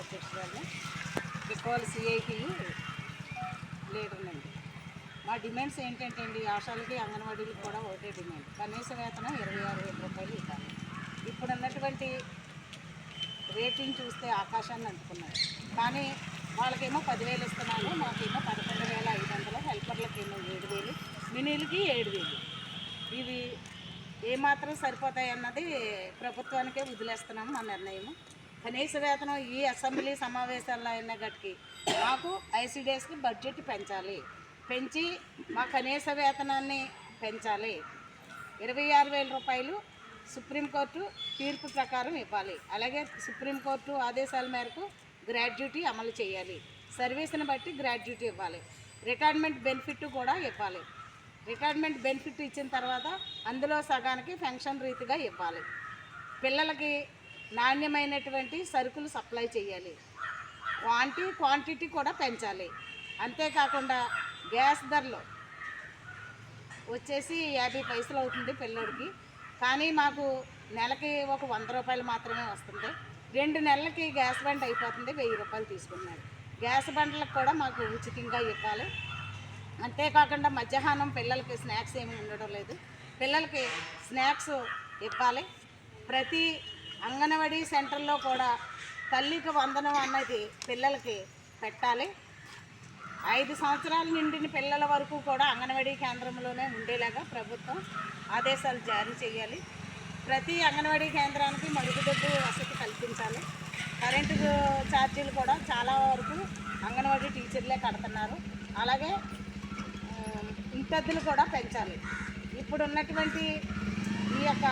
అధ్యక్షురాలు బికోల్ సిఐటి లీడర్నండి. మా డిమాండ్స్ ఏంటంటే అండి, ఆశాలకి అంగన్వాడీలకు కూడా ఒకటే డిమాండ్, కనీస వేతనం 26,000 రూపాయలు ఇవ్వాలి. ఇప్పుడు ఉన్నటువంటి రేటింగ్ చూస్తే ఆకాశాన్ని అంటుకున్నారు. కానీ వాళ్ళకేమో 10,000 ఇస్తున్నాము, మాకేమో 11,500, హెల్పర్లకేమో 7,000, మినీలకి 7,000. ఇవి ఏమాత్రం సరిపోతాయి అన్నది ప్రభుత్వానికే వదిలేస్తున్నాము మా నిర్ణయము. కనీస వేతనం ఈ అసెంబ్లీ సమావేశాల్లో అయిన గట్టికి మాకు ఐసీడీఎస్కి బడ్జెట్ పెంచి మా కనీస వేతనాన్ని పెంచాలి. 26,000 రూపాయలు సుప్రీంకోర్టు తీర్పు ప్రకారం ఇవ్వాలి. అలాగే సుప్రీంకోర్టు ఆదేశాల మేరకు గ్రాడ్యుటీ అమలు చేయాలి. సర్వీస్ని బట్టి గ్రాడ్యుటీ ఇవ్వాలి. రిటైర్మెంట్ బెనిఫిట్ కూడా ఇవ్వాలి. రిటైర్మెంట్ బెనిఫిట్ ఇచ్చిన తర్వాత అందులో సగానికి పెన్షన్ రీతిగా ఇవ్వాలి. పిల్లలకి నాణ్యమైనటువంటి సరుకులు సప్లై చేయాలి. క్వాంటిటీ కూడా పెంచాలి. అంతేకాకుండా గ్యాస్ ధరలు వచ్చేసి 50 పైసలు అవుతుంది పిల్లోడికి. కానీ మాకు నెలకి ఒక 100 రూపాయలు మాత్రమే వస్తుంది. 2 నెలలకి గ్యాస్ బండ్ అయిపోతుంది, 1000 రూపాయలు తీసుకున్నాడు. గ్యాస్ బండ్లకు కూడా మాకు ఉచితంగా ఇవ్వాలి. అంతేకాకుండా మధ్యాహ్నం పిల్లలకి స్నాక్స్ ఏమీ ఉండడం లేదు, పిల్లలకి స్నాక్స్ ఇవ్వాలి. ప్రతి అంగన్వాడీ సెంటర్లో కూడా తల్లికి వందనం అన్నది పిల్లలకి పెట్టాలి. 5 సంవత్సరాల నిండిన పిల్లల వరకు కూడా అంగన్వాడీ కేంద్రంలోనే ఉండేలాగా ప్రభుత్వం ఆదేశాలు జారీ చేయాలి. ప్రతి అంగన్వాడీ కేంద్రానికి మరుగుదొడ్డు వసతి కల్పించాలి. కరెంటు ఛార్జీలు కూడా చాలా వరకు అంగన్వాడీ టీచర్లే కడుతున్నారు. అలాగే ఇంటద్దులు కూడా పెంచాలి. ఇప్పుడు ఉన్నటువంటి ఈ యొక్క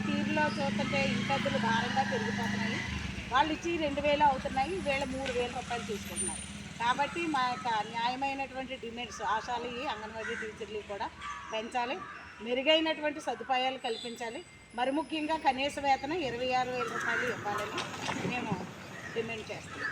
తీరులో చూస్తుంటే ఇంటద్దులు భారంగా పెరిగిపోతున్నాయి. వాళ్ళు ఇచ్చి 2,000 అవుతున్నాయి, వీళ్ళ 3,000 రూపాయలు తీసుకుంటున్నారు. కాబట్టి మా యొక్క న్యాయమైనటువంటి డిమాండ్స్ ఆశాలు అంగన్వాడీ టీచర్లు కూడా పెంచాలి, మెరుగైనటువంటి సదుపాయాలు కల్పించాలి. మరి ముఖ్యంగా కనీస వేతనం 26,000 రూపాయలు ఇవ్వాలని మేము డిమాండ్ చేస్తున్నాం.